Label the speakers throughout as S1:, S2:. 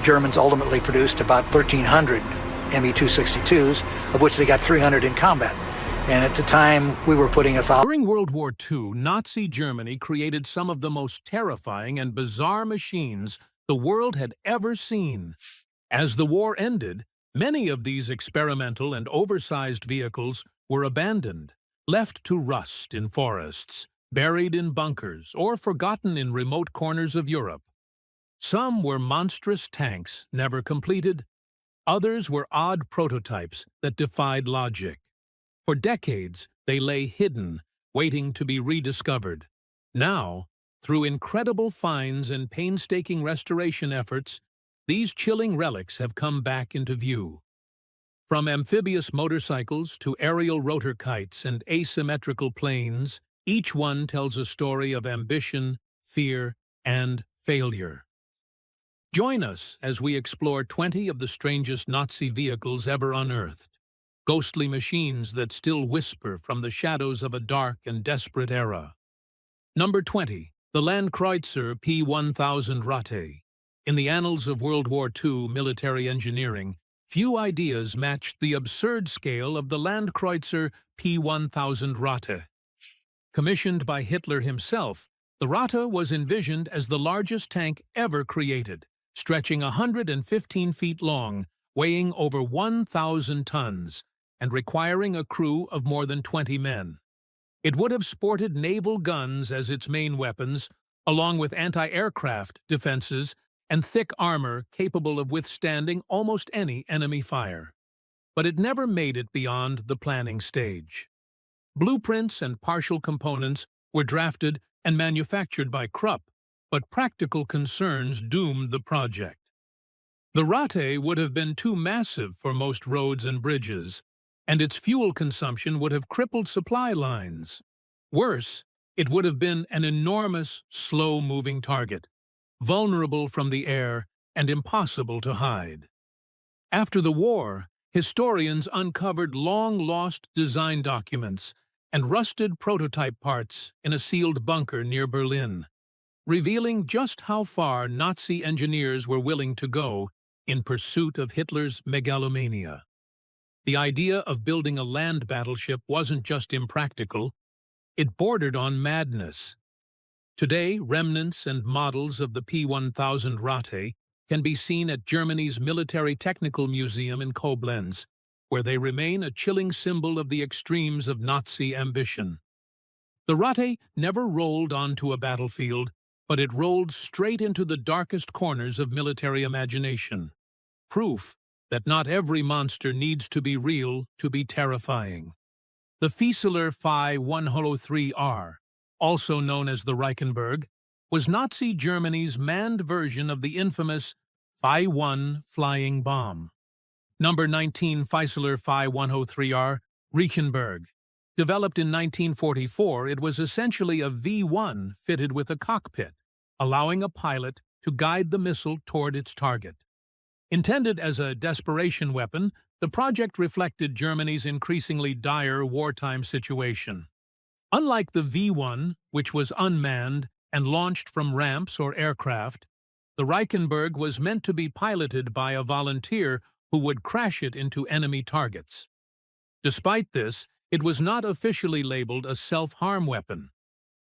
S1: Germans ultimately produced about 1,300 Me-262s, of which they got 300 in combat. And at the time, we were putting 1,000.
S2: During World War II, Nazi Germany created some of the most terrifying and bizarre machines the world had ever seen. As the war ended, many of these experimental and oversized vehicles were abandoned, left to rust in forests, buried in bunkers, or forgotten in remote corners of Europe. Some were monstrous tanks never completed. Others were odd prototypes that defied logic. For decades, they lay hidden, waiting to be rediscovered. Now, through incredible finds and painstaking restoration efforts, these chilling relics have come back into view. From amphibious motorcycles to aerial rotor kites and asymmetrical planes, each one tells a story of ambition, fear, and failure. Join us as we explore 20 of the strangest Nazi vehicles ever unearthed, ghostly machines that still whisper from the shadows of a dark and desperate era. Number 20. The Landkreuzer P-1000 Ratte. In the annals of World War II military engineering, few ideas matched the absurd scale of the Landkreuzer P-1000 Ratte. Commissioned by Hitler himself, the Ratte was envisioned as the largest tank ever created, stretching 115 feet long, weighing over 1,000 tons, and requiring a crew of more than 20 men. It would have sported naval guns as its main weapons, along with anti-aircraft defenses and thick armor capable of withstanding almost any enemy fire. But it never made it beyond the planning stage. Blueprints and partial components were drafted and manufactured by Krupp, but practical concerns doomed the project. The Ratte would have been too massive for most roads and bridges, and its fuel consumption would have crippled supply lines. Worse, it would have been an enormous, slow-moving target, vulnerable from the air and impossible to hide. After the war, historians uncovered long-lost design documents and rusted prototype parts in a sealed bunker near Berlin, revealing just how far Nazi engineers were willing to go in pursuit of Hitler's megalomania. The idea of building a land battleship wasn't just impractical, it bordered on madness. Today, remnants and models of the P-1000 Ratte can be seen at Germany's Military Technical Museum in Koblenz, where they remain a chilling symbol of the extremes of Nazi ambition. The Ratte never rolled onto a battlefield, but it rolled straight into the darkest corners of military imagination. Proof that not every monster needs to be real to be terrifying. The Fieseler Phi 103R, also known as the Reichenberg, was Nazi Germany's manned version of the infamous Phi 1 flying bomb. Number 19 Fieseler Phi 103R, Reichenberg. Developed in 1944, it was essentially a V-1 fitted with a cockpit, allowing a pilot to guide the missile toward its target. Intended as a desperation weapon, the project reflected Germany's increasingly dire wartime situation. Unlike the V-1, which was unmanned and launched from ramps or aircraft, the Reichenberg was meant to be piloted by a volunteer who would crash it into enemy targets. Despite this, it was not officially labeled a self-harm weapon.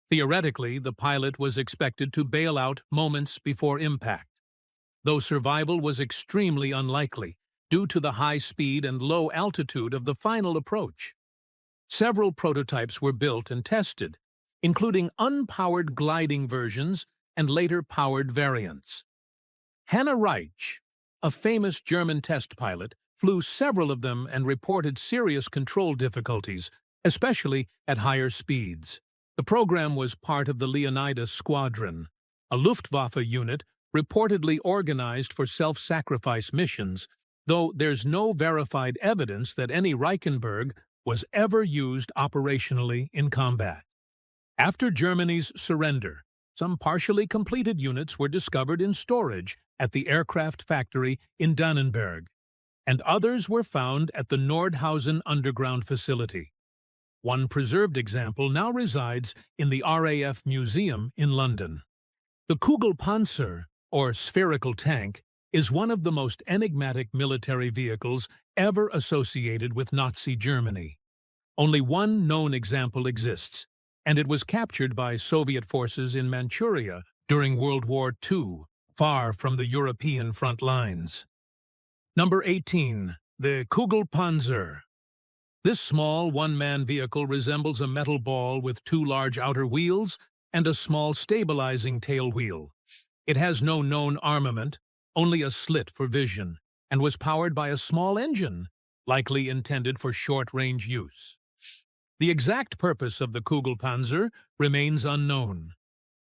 S2: Theoretically, the pilot was expected to bail out moments before impact, though survival was extremely unlikely due to the high speed and low altitude of the final approach. Several prototypes were built and tested, including unpowered gliding versions and later powered variants. Hanne Reich, a famous German test pilot, flew several of them and reported serious control difficulties, especially at higher speeds. The program was part of the Leonidas Squadron, a Luftwaffe unit reportedly organized for self-sacrifice missions, though there's no verified evidence that any Reichenberg was ever used operationally in combat. After Germany's surrender, some partially completed units were discovered in storage at the aircraft factory in Dannenberg, and others were found at the Nordhausen underground facility. One preserved example now resides in the RAF Museum in London. The Kugelpanzer, or spherical tank, is one of the most enigmatic military vehicles ever associated with Nazi Germany. Only one known example exists, and it was captured by Soviet forces in Manchuria during World War II, far from the European front lines. Number 18. The Kugelpanzer. This small one-man vehicle resembles a metal ball with two large outer wheels and a small stabilizing tail wheel. It has no known armament, only a slit for vision, and was powered by a small engine, likely intended for short-range use. The exact purpose of the Kugelpanzer remains unknown.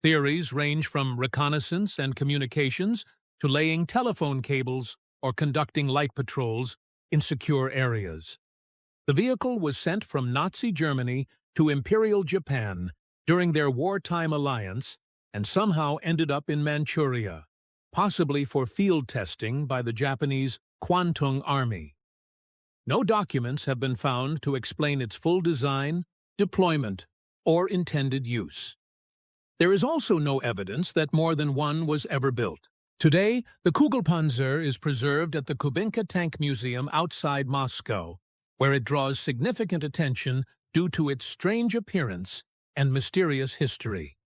S2: Theories range from reconnaissance and communications to laying telephone cables or conducting light patrols in secure areas. The vehicle was sent from Nazi Germany to Imperial Japan during their wartime alliance and somehow ended up in Manchuria, possibly for field testing by the Japanese Kwantung Army. No documents have been found to explain its full design, deployment, or intended use. There is also no evidence that more than one was ever built. Today, the Kugelpanzer is preserved at the Kubinka Tank Museum outside Moscow, where it draws significant attention due to its strange appearance and mysterious history.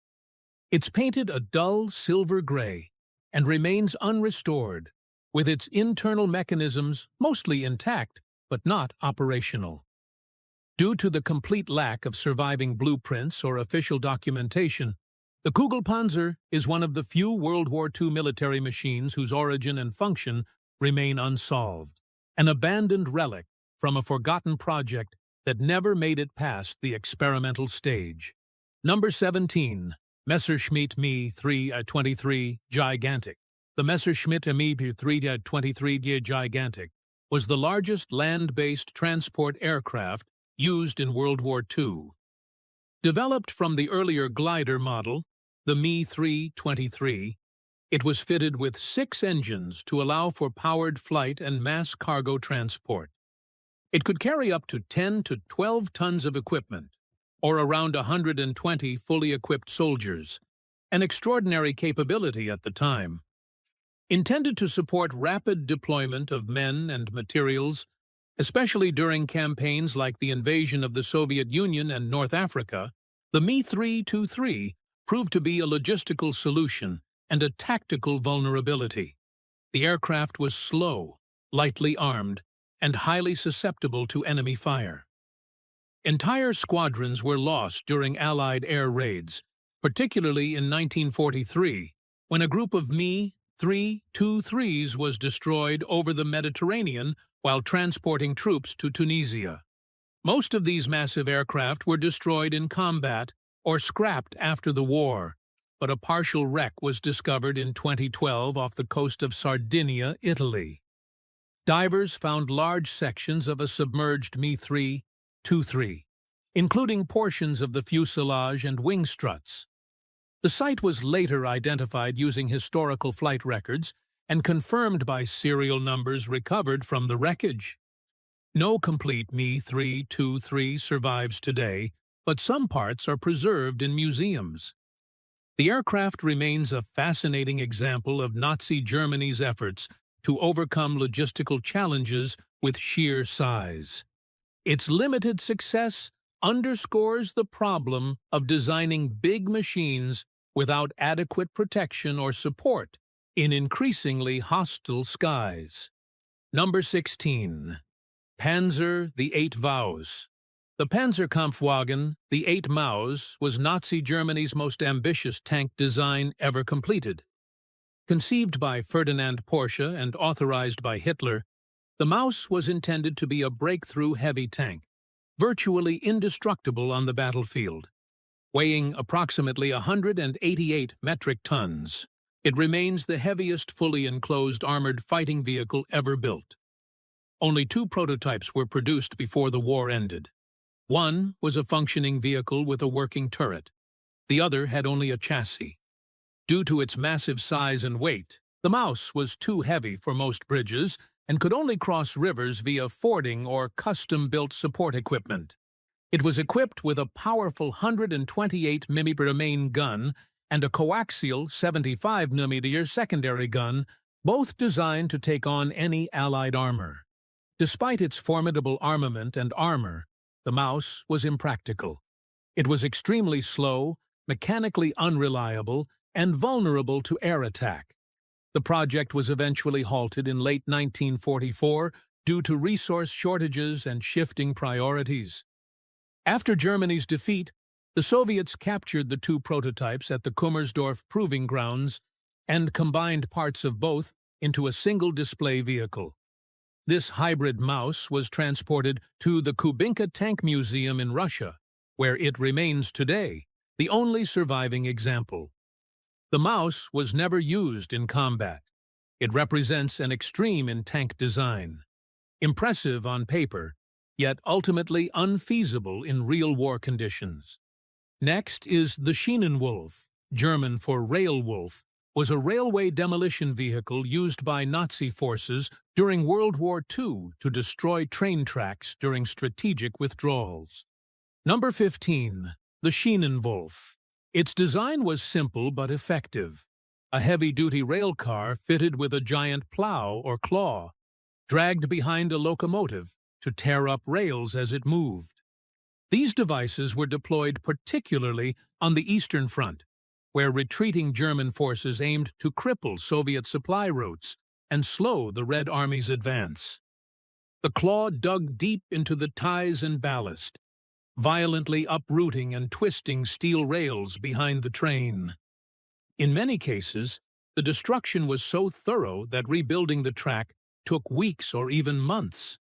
S2: It's painted a dull silver gray and remains unrestored, with its internal mechanisms mostly intact but not operational. Due to the complete lack of surviving blueprints or official documentation, the Kugelpanzer is one of the few World War II military machines whose origin and function remain unsolved, an abandoned relic from a forgotten project that never made it past the experimental stage. Number 17. Messerschmitt Me 323 Gigantic. The Messerschmitt Me 323 Gigantic was the largest land-based transport aircraft used in World War II. Developed from the earlier glider model, the Me 323, it was fitted with 6 engines to allow for powered flight and mass cargo transport. It could carry up to 10 to 12 tons of equipment, or around 120 fully equipped soldiers, an extraordinary capability at the time. Intended to support rapid deployment of men and materials, especially during campaigns like the invasion of the Soviet Union and North Africa, the Me 323 proved to be a logistical solution and a tactical vulnerability. The aircraft was slow, lightly armed, and highly susceptible to enemy fire. Entire squadrons were lost during Allied air raids, particularly in 1943, when a group of Me 323s was destroyed over the Mediterranean while transporting troops to Tunisia. Most of these massive aircraft were destroyed in combat or scrapped after the war, but a partial wreck was discovered in 2012 off the coast of Sardinia, Italy. Divers found large sections of a submerged Me 323, including portions of the fuselage and wing struts. The site was later identified using historical flight records and confirmed by serial numbers recovered from the wreckage. No complete Me 323 survives today, but some parts are preserved in museums. The aircraft remains a fascinating example of Nazi Germany's efforts to overcome logistical challenges with sheer size. Its limited success underscores the problem of designing big machines without adequate protection or support in increasingly hostile skies. Number 16. Panzer the 8 Maus. The Panzerkampfwagen, the 8 Maus, was Nazi Germany's most ambitious tank design ever completed. Conceived by Ferdinand Porsche and authorized by Hitler, the Maus was intended to be a breakthrough heavy tank, virtually indestructible on the battlefield. Weighing approximately 188 metric tons, it remains the heaviest fully enclosed armored fighting vehicle ever built. Only 2 prototypes were produced before the war ended. One was a functioning vehicle with a working turret. The other had only a chassis. Due to its massive size and weight, the Maus was too heavy for most bridges and could only cross rivers via fording or custom-built support equipment. It was equipped with a powerful 128mm main gun and a coaxial 75mm secondary gun both designed to take on any Allied armor. Despite its formidable armament and armor, the Maus was impractical. It was extremely slow, mechanically unreliable, and vulnerable to air attack. The project was eventually halted in late 1944 due to resource shortages and shifting priorities. After Germany's defeat, the Soviets captured the two prototypes at the Kummersdorf proving grounds and combined parts of both into a single display vehicle. This hybrid Maus was transported to the Kubinka Tank Museum in Russia, where it remains today, the only surviving example. The Maus was never used in combat. It represents an extreme in tank design. Impressive on paper, yet ultimately unfeasible in real war conditions. Next is the Schienenwolf, German for rail wolf, was a railway demolition vehicle used by Nazi forces during World War II to destroy train tracks during strategic withdrawals. Number 15. The Schienenwolf. Its design was simple but effective. A heavy-duty rail car fitted with a giant plow or claw, dragged behind a locomotive to tear up rails as it moved. These devices were deployed particularly on the Eastern Front, where retreating German forces aimed to cripple Soviet supply routes and slow the Red Army's advance. The claw dug deep into the ties and ballast, violently uprooting and twisting steel rails behind the train. In many cases, the destruction was so thorough that rebuilding the track took weeks or even months.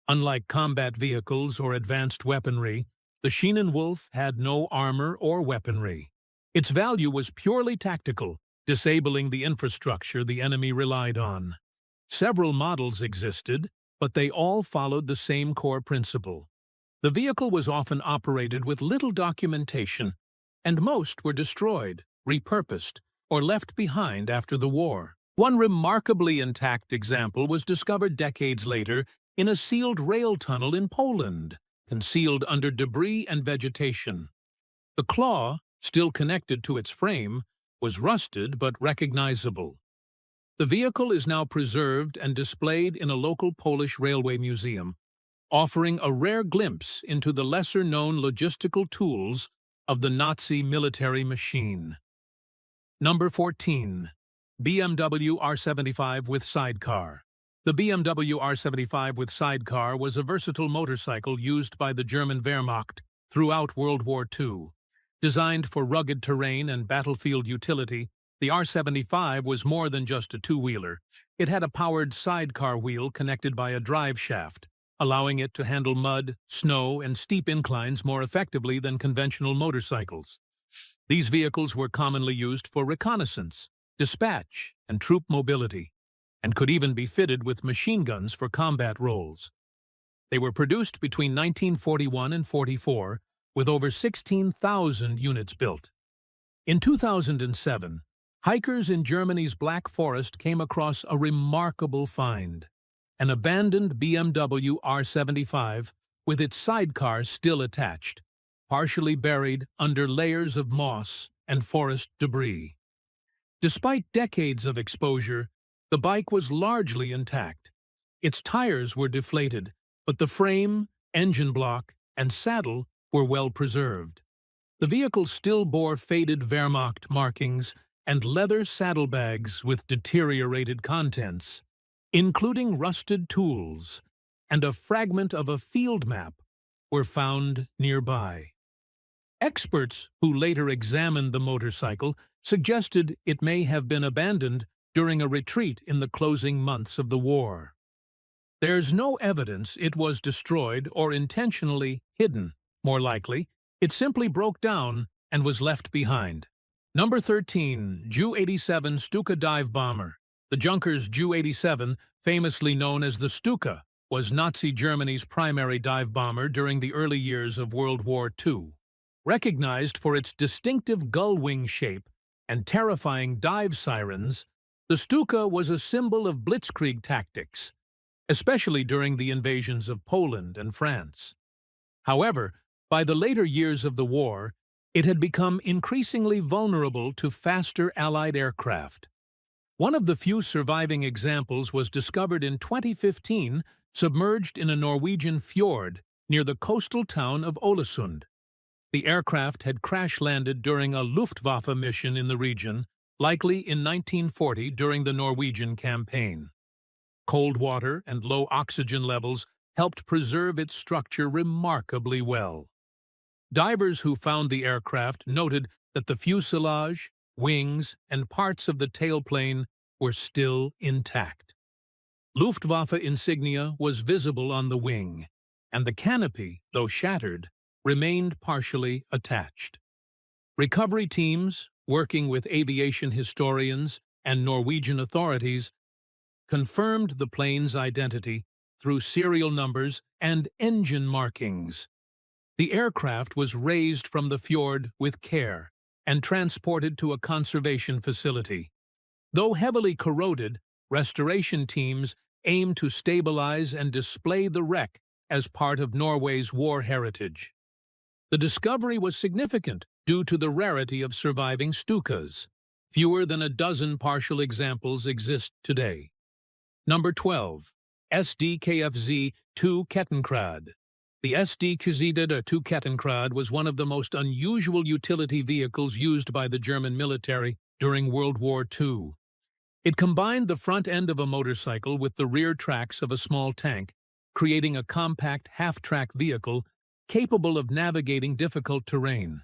S2: Unlike combat vehicles or advanced weaponry, the Schienenwolf had no armor or weaponry. Its value was purely tactical, disabling the infrastructure the enemy relied on. Several models existed, but they all followed the same core principle. The vehicle was often operated with little documentation, and most were destroyed, repurposed, or left behind after the war. One remarkably intact example was discovered decades later in a sealed rail tunnel in Poland, concealed under debris and vegetation. The claw, still connected to its frame, was rusted but recognizable. The vehicle is now preserved and displayed in a local Polish railway museum, offering a rare glimpse into the lesser-known logistical tools of the Nazi military machine. Number 14. BMW R75 with sidecar. The BMW R75 with sidecar was a versatile motorcycle used by the German Wehrmacht throughout World War II. Designed for rugged terrain and battlefield utility, the R75 was more than just a two-wheeler. It had a powered sidecar wheel connected by a drive shaft, allowing it to handle mud, snow, and steep inclines more effectively than conventional motorcycles. These vehicles were commonly used for reconnaissance, dispatch, and troop mobility, and could even be fitted with machine guns for combat roles. They were produced between 1941 and 44, with over 16,000 units built. In 2007, hikers in Germany's Black Forest came across a remarkable find: an abandoned BMW R75 with its sidecar still attached, partially buried under layers of moss and forest debris. Despite decades of exposure, the bike was largely intact. Its tires were deflated, but the frame, engine block, and saddle were well preserved. The vehicle still bore faded Wehrmacht markings and leather saddlebags with deteriorated contents, including rusted tools, and a fragment of a field map were found nearby. Experts who later examined the motorcycle suggested it may have been abandoned during a retreat in the closing months of the war. There's no evidence it was destroyed or intentionally hidden. More likely, it simply broke down and was left behind. Number 13. Ju-87 Stuka dive bomber. The Junkers Ju-87, famously known as the Stuka, was Nazi Germany's primary dive bomber during the early years of World War II. Recognized for its distinctive gull-wing shape and terrifying dive sirens, the Stuka was a symbol of blitzkrieg tactics, especially during the invasions of Poland and France. However, by the later years of the war, it had become increasingly vulnerable to faster Allied aircraft. One of the few surviving examples was discovered in 2015, submerged in a Norwegian fjord near the coastal town of Ålesund. The aircraft had crash-landed during a Luftwaffe mission in the region, likely in 1940 during the Norwegian campaign. Cold water and low oxygen levels helped preserve its structure remarkably well. Divers who found the aircraft noted that the fuselage, wings, and parts of the tailplane were still intact. Luftwaffe insignia was visible on the wing, and the canopy, though shattered, remained partially attached. Recovery teams, working with aviation historians and Norwegian authorities, confirmed the plane's identity through serial numbers and engine markings. The aircraft was raised from the fjord with care and transported to a conservation facility. Though heavily corroded, restoration teams aim to stabilize and display the wreck as part of Norway's war heritage. The discovery was significant due to the rarity of surviving Stukas. Fewer than a dozen partial examples exist today. Number 12. SD-KFZ-2 Kettenkrad. The SD-KFZ-2 Kettenkrad was one of the most unusual utility vehicles used by the German military during World War II. It combined the front end of a motorcycle with the rear tracks of a small tank, creating a compact half-track vehicle capable of navigating difficult terrain.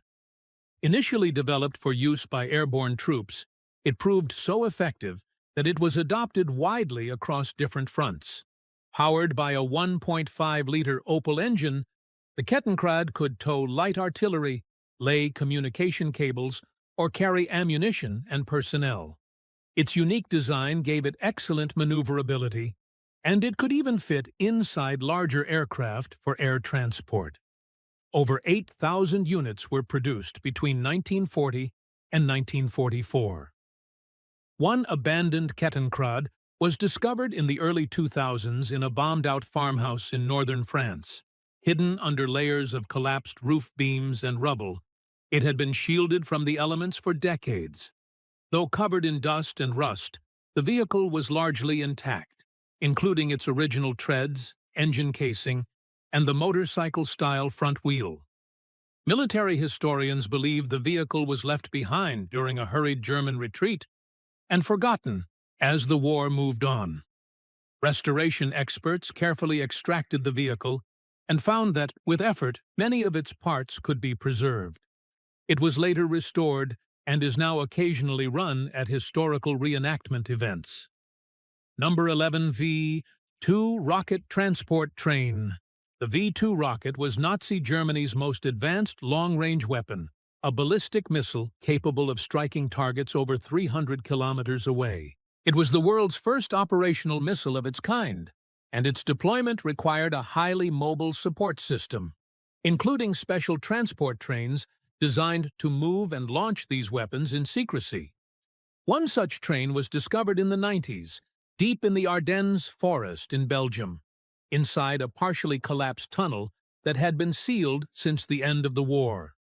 S2: Initially developed for use by airborne troops, it proved so effective that it was adopted widely across different fronts. Powered by a 1.5-liter Opel engine, the Kettenkrad could tow light artillery, lay communication cables, or carry ammunition and personnel. Its unique design gave it excellent maneuverability, and it could even fit inside larger aircraft for air transport. Over 8,000 units were produced between 1940 and 1944. One abandoned Kettenkrad was discovered in the early 2000s in a bombed-out farmhouse in northern France. Hidden under layers of collapsed roof beams and rubble, it had been shielded from the elements for decades. Though covered in dust and rust, the vehicle was largely intact, including its original treads, engine casing, and the motorcycle-style front wheel. Military historians believe the vehicle was left behind during a hurried German retreat and forgotten as the war moved on. Restoration experts carefully extracted the vehicle and found that, with effort, many of its parts could be preserved. It was later restored and is now occasionally run at historical reenactment events. Number 11. V-2 Rocket Transport Train. The V-2 rocket was Nazi Germany's most advanced long-range weapon, a ballistic missile capable of striking targets over 300 kilometers away. It was the world's first operational missile of its kind, and its deployment required a highly mobile support system, including special transport trains designed to move and launch these weapons in secrecy. One such train was discovered in the 90s, deep in the Ardennes forest in Belgium, inside a partially collapsed tunnel that had been sealed since the end of the war.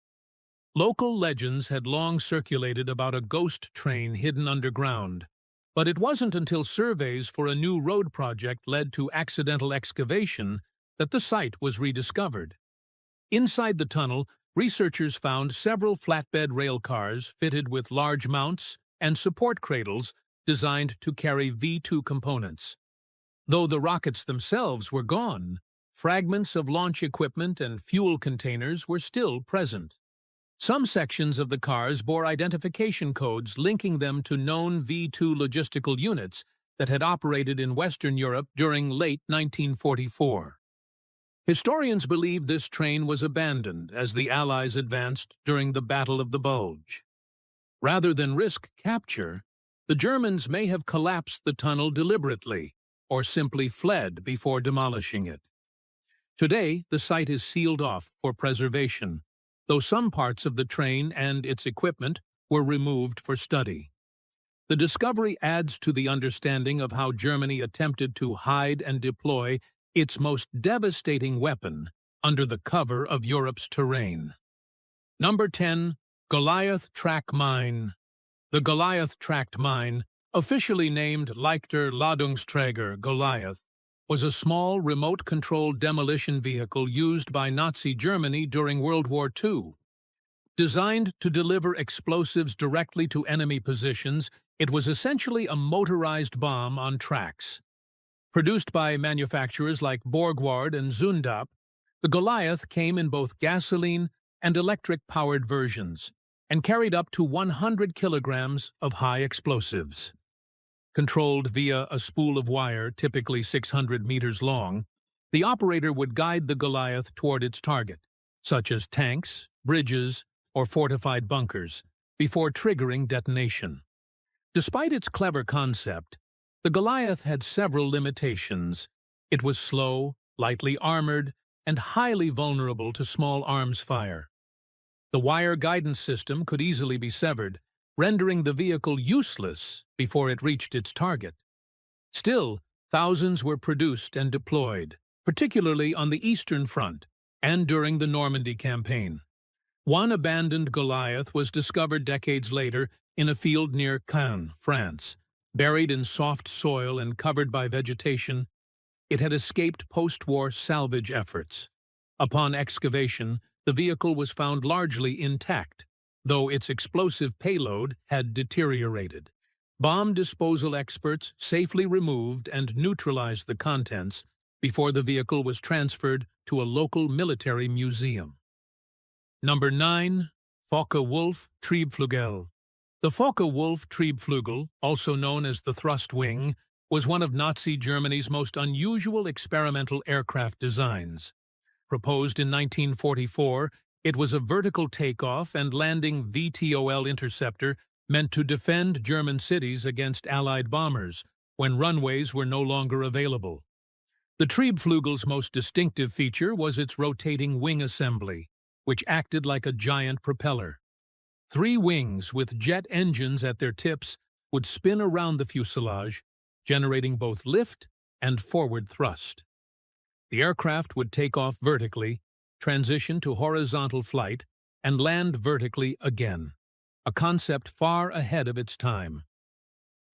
S2: Local legends had long circulated about a ghost train hidden underground, but it wasn't until surveys for a new road project led to accidental excavation that the site was rediscovered. Inside the tunnel, researchers found several flatbed rail cars fitted with large mounts and support cradles designed to carry V-2 components. Though the rockets themselves were gone, fragments of launch equipment and fuel containers were still present. Some sections of the cars bore identification codes linking them to known V-2 logistical units that had operated in Western Europe during late 1944. Historians believe this train was abandoned as the Allies advanced during the Battle of the Bulge. Rather than risk capture, the Germans may have collapsed the tunnel deliberately or simply fled before demolishing it. Today, the site is sealed off for preservation, though some parts of the train and its equipment were removed for study. The discovery adds to the understanding of how Germany attempted to hide and deploy its most devastating weapon under the cover of Europe's terrain. Number 10. Goliath Track Mine. The Goliath tracked mine, Officially named Leichter Ladungsträger Goliath, was a small, remote-controlled demolition vehicle used by Nazi Germany during World War II. Designed to deliver explosives directly to enemy positions, it was essentially a motorized bomb on tracks. Produced by manufacturers like Borgward and Zundap, the Goliath came in both gasoline and electric-powered versions and carried up to 100 kilograms of high explosives. Controlled via a spool of wire typically 600 meters long, the operator would guide the Goliath toward its target, such as tanks, bridges, or fortified bunkers, before triggering detonation. Despite its clever concept, the Goliath had several limitations. It was slow, lightly armored, and highly vulnerable to small arms fire. The wire guidance system could easily be severed, rendering the vehicle useless before it reached its target. Still, thousands were produced and deployed, particularly on the Eastern Front and during the Normandy campaign. One abandoned Goliath was discovered decades later in a field near Caen, France. Buried in soft soil and covered by vegetation, it had escaped post-war salvage efforts. Upon excavation, the vehicle was found largely intact, though its explosive payload had deteriorated. Bomb disposal experts safely removed and neutralized the contents before the vehicle was transferred to a local military museum. Number 9. Focke-Wulf Triebflügel. The Focke-Wulf Triebflügel, also known as the thrust wing, was one of Nazi Germany's most unusual experimental aircraft designs. Proposed in 1944, it was a vertical takeoff and landing VTOL interceptor meant to defend German cities against Allied bombers when runways were no longer available. The Triebflügel's most distinctive feature was its rotating wing assembly, which acted like a giant propeller. 3 wings with jet engines at their tips would spin around the fuselage, generating both lift and forward thrust. The aircraft would take off vertically, transition to horizontal flight, and land vertically again, a concept far ahead of its time.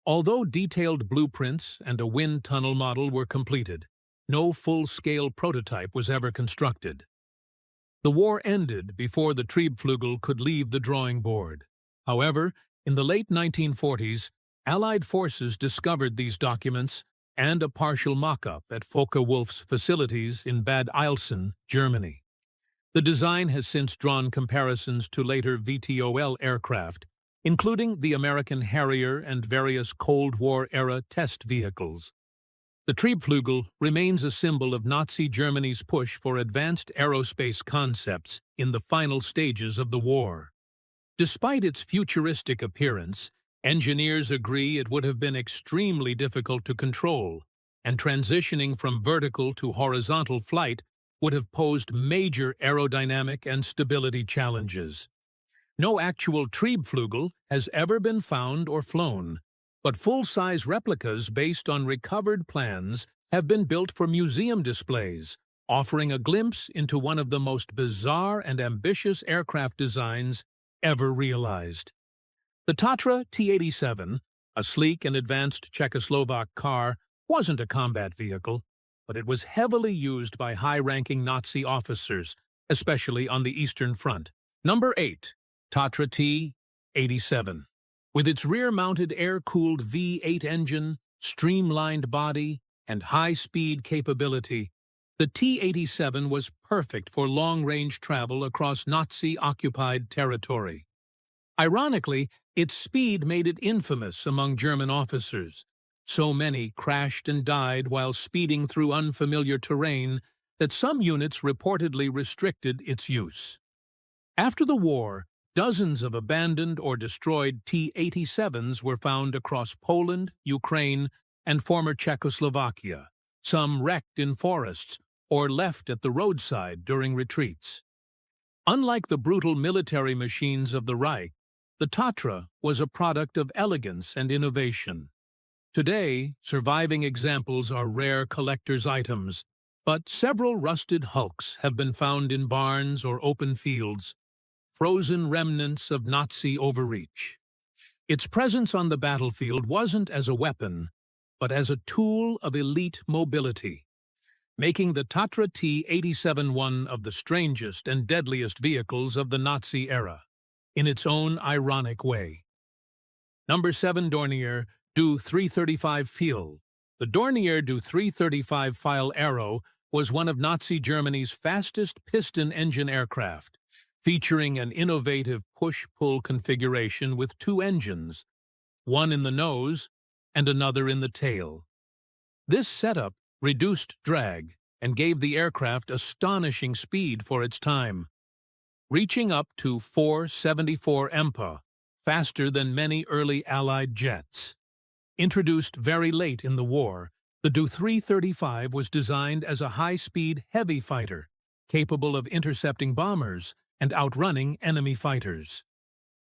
S2: Although detailed blueprints and a wind tunnel model were completed, no full-scale prototype was ever constructed. The war ended before the Triebflügel could leave the drawing board. However, in the late 1940s, Allied forces discovered these documents and a partial mock-up at Focke-Wulf's facilities in Bad Eilsen, Germany. The design has since drawn comparisons to later VTOL aircraft, including the American Harrier and various Cold War-era test vehicles. The Triebflügel remains a symbol of Nazi Germany's push for advanced aerospace concepts in the final stages of the war. Despite its futuristic appearance, engineers agree it would have been extremely difficult to control, and transitioning from vertical to horizontal flight would have posed major aerodynamic and stability challenges. No actual Triebflügel has ever been found or flown, but full-size replicas based on recovered plans have been built for museum displays, offering a glimpse into one of the most bizarre and ambitious aircraft designs ever realized. The Tatra T-87, a sleek and advanced Czechoslovak car, wasn't a combat vehicle, but it was heavily used by high-ranking Nazi officers, especially on the Eastern Front. Number 8. Tatra T-87. With its rear-mounted air-cooled V8 engine, streamlined body, and high-speed capability, the T-87 was perfect for long-range travel across Nazi-occupied territory. Ironically, its speed made it infamous among German officers. So many crashed and died while speeding through unfamiliar terrain that some units reportedly restricted its use. After the war, dozens of abandoned or destroyed T-87s were found across Poland, Ukraine, and former Czechoslovakia, some wrecked in forests or left at the roadside during retreats. Unlike the brutal military machines of the Reich, the Tatra was a product of elegance and innovation. Today, surviving examples are rare collector's items, but several rusted hulks have been found in barns or open fields, frozen remnants of Nazi overreach. Its presence on the battlefield wasn't as a weapon, but as a tool of elite mobility, making the Tatra T-87 one of the strangest and deadliest vehicles of the Nazi era, in its own ironic way. Number 7. Dornier Du 335 Pfeil. The Dornier Du 335 Pfeil Arrow was one of Nazi Germany's fastest piston-engine aircraft, featuring an innovative push-pull configuration with two engines, one in the nose and another in the tail. This setup reduced drag and gave the aircraft astonishing speed for its time, reaching up to 474 mph, faster than many early Allied jets. Introduced very late in the war, the Du 335 was designed as a high-speed heavy fighter, capable of intercepting bombers and outrunning enemy fighters.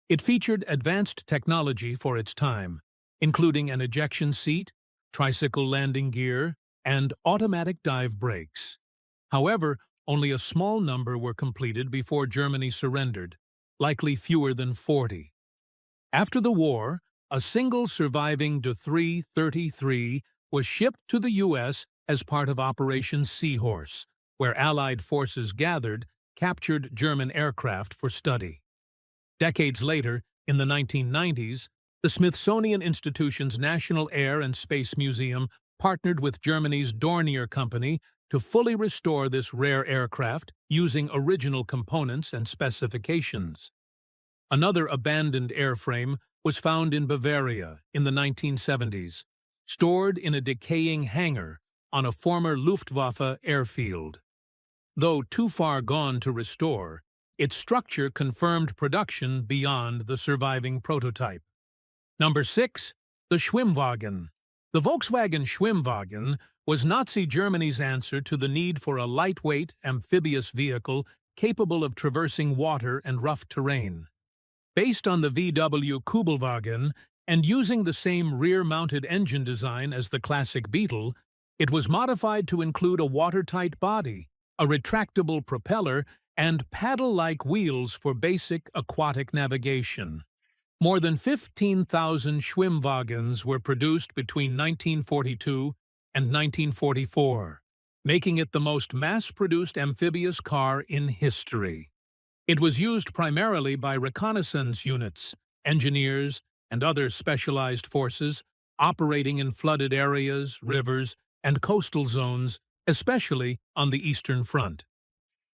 S2: It featured advanced technology for its time, including an ejection seat, tricycle landing gear, and automatic dive brakes. However, only a small number were completed before Germany surrendered, likely fewer than 40. After the war, a single surviving Du 333 was shipped to the U.S. as part of Operation Seahorse, where Allied forces gathered captured German aircraft for study. Decades later, in the 1990s, the Smithsonian Institution's National Air and Space Museum partnered with Germany's Dornier Company to fully restore this rare aircraft using original components and specifications. Another abandoned airframe was found in Bavaria in the 1970s, stored in a decaying hangar on a former Luftwaffe airfield. Though too far gone to restore, its structure confirmed production beyond the surviving prototype. Number 6. The Schwimmwagen. The Volkswagen Schwimmwagen was Nazi Germany's answer to the need for a lightweight, amphibious vehicle capable of traversing water and rough terrain. Based on the VW Kübelwagen and using the same rear-mounted engine design as the classic Beetle, it was modified to include a watertight body, a retractable propeller, and paddle-like wheels for basic aquatic navigation. More than 15,000 Schwimmwagens were produced between 1942 and 1944, making it the most mass-produced amphibious car in history. It was used primarily by reconnaissance units, engineers, and other specialized forces operating in flooded areas, rivers, and coastal zones, especially on the Eastern Front.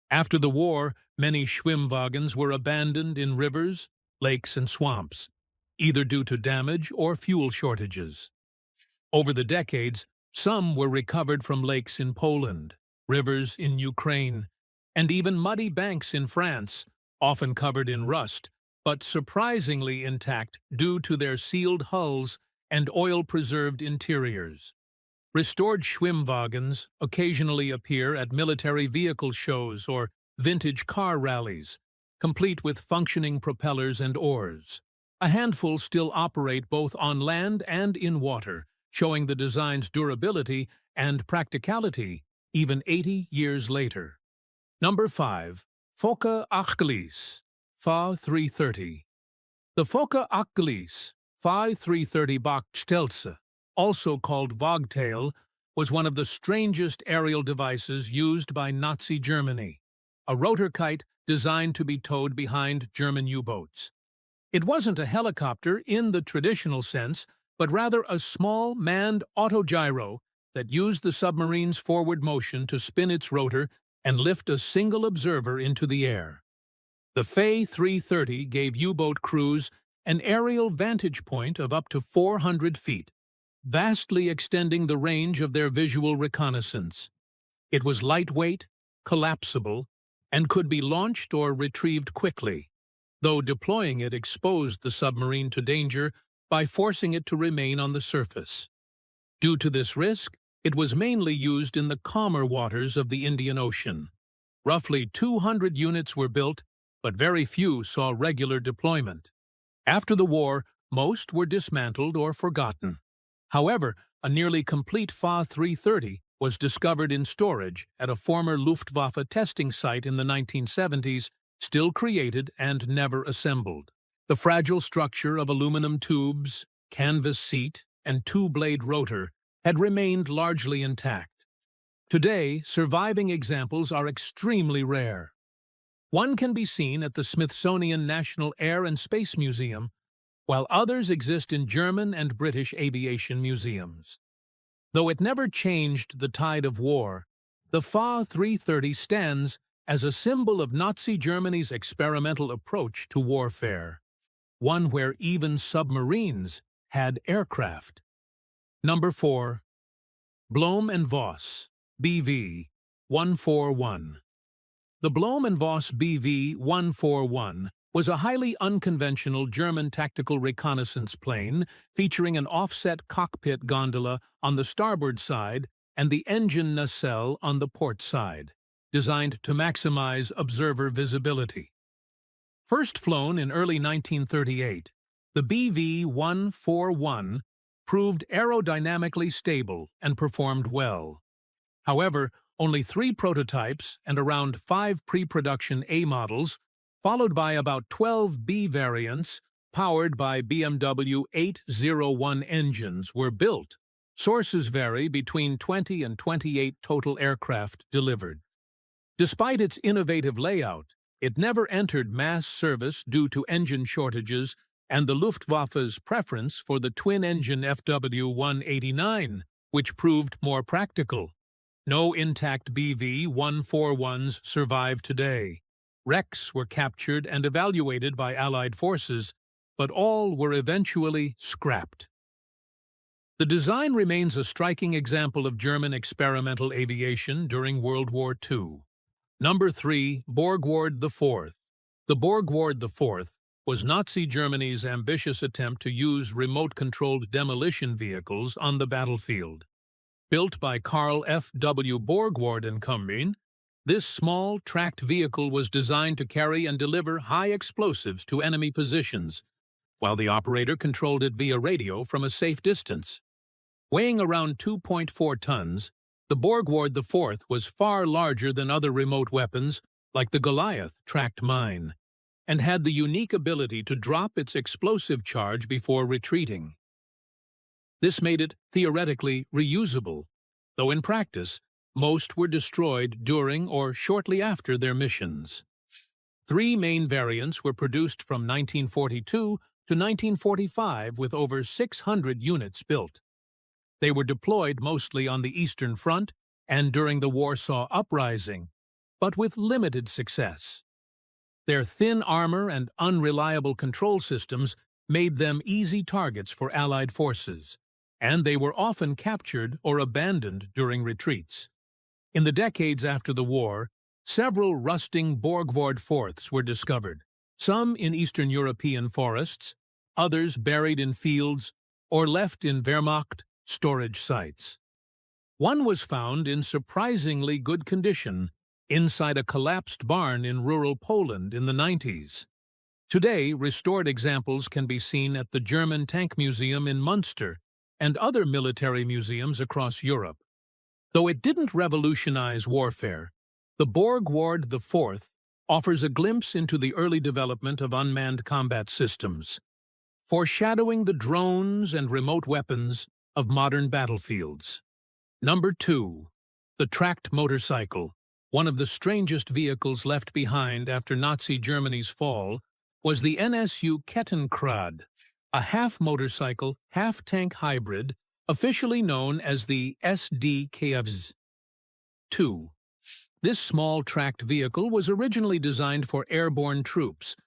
S2: After the war, many Schwimmwagens were abandoned in rivers, lakes, and swamps, either due to damage or fuel shortages. Over the decades, some were recovered from lakes in Poland, rivers in Ukraine, and even muddy banks in France, often covered in rust, but surprisingly intact due to their sealed hulls and oil-preserved interiors. Restored Schwimmwagens occasionally appear at military vehicle shows or vintage car rallies, complete with functioning propellers and oars. A handful still operate both on land and in water, showing the design's durability and practicality even 80 years later. Number 5. Fokker Achilles, FA-330. The Fokker Achilles, FA-330 Bachstelze, also called Wagtail, was one of the strangest aerial devices used by Nazi Germany, a rotor kite designed to be towed behind German U-boats. It wasn't a helicopter in the traditional sense, but rather a small manned autogyro that used the submarine's forward motion to spin its rotor and lift a single observer into the air. The FA-330 gave U-boat crews an aerial vantage point of up to 400 feet, vastly extending the range of their visual reconnaissance. It was lightweight, collapsible, and could be launched or retrieved quickly, though deploying it exposed the submarine to danger by forcing it to remain on the surface. Due to this risk, it was mainly used in the calmer waters of the Indian Ocean. Roughly 200 units were built, but very few saw regular deployment. After the war, most were dismantled or forgotten. However, a nearly complete FA-330 was discovered in storage at a former Luftwaffe testing site in the 1970s, still created and never assembled. The fragile structure of aluminum tubes, canvas seat, and two-blade rotor had remained largely intact. Today, surviving examples are extremely rare. One can be seen at the Smithsonian National Air and Space Museum, while others exist in German and British aviation museums. Though it never changed the tide of war, the Fa-330 stands as a symbol of Nazi Germany's experimental approach to warfare, one where even submarines had aircraft. Number 4. Blohm & Voss, BV-141. The Blohm & Voss BV-141 was a highly unconventional German tactical reconnaissance plane featuring an offset cockpit gondola on the starboard side and the engine nacelle on the port side, designed to maximize observer visibility. First flown in early 1938, the BV-141 proved aerodynamically stable and performed well. However, only 3 prototypes and around 5 pre-production A models, followed by about 12 B variants powered by BMW 801 engines, were built. Sources vary between 20 and 28 total aircraft delivered. Despite its innovative layout, it never entered mass service due to engine shortages and the Luftwaffe's preference for the twin-engine FW-189, which proved more practical. No intact BV-141s survive today. Wrecks were captured and evaluated by Allied forces, but all were eventually scrapped. The design remains a striking example of German experimental aviation during World War II. Number 3. Borgward IV. The Borgward IV was Nazi Germany's ambitious attempt to use remote-controlled demolition vehicles on the battlefield. Built by Carl F. W. Borgward and Company, this small, tracked vehicle was designed to carry and deliver high explosives to enemy positions, while the operator controlled it via radio from a safe distance. Weighing around 2.4 tons, the Borgward IV was far larger than other remote weapons, like the Goliath tracked mine, and had the unique ability to drop its explosive charge before retreating. This made it theoretically reusable, though in practice, most were destroyed during or shortly after their missions. 3 main variants were produced from 1942 to 1945 with over 600 units built. They were deployed mostly on the Eastern Front and during the Warsaw Uprising, but with limited success. Their thin armor and unreliable control systems made them easy targets for Allied forces, and they were often captured or abandoned during retreats. In the decades after the war, several rusting Borgward IVs were discovered, some in Eastern European forests, others buried in fields or left in Wehrmacht storage sites. One was found in surprisingly good condition inside a collapsed barn in rural Poland in the 90s. Today, restored examples can be seen at the German Tank Museum in Munster and other military museums across Europe. Though it didn't revolutionize warfare, the Borgward IV offers a glimpse into the early development of unmanned combat systems, foreshadowing the drones and remote weapons of modern battlefields. Number 2. The tracked motorcycle. One of the strangest vehicles left behind after Nazi Germany's fall was the NSU Kettenkrad, a half-motorcycle, half-tank hybrid, officially known as the SDKFZ. 2. This small tracked vehicle was originally designed for airborne troops,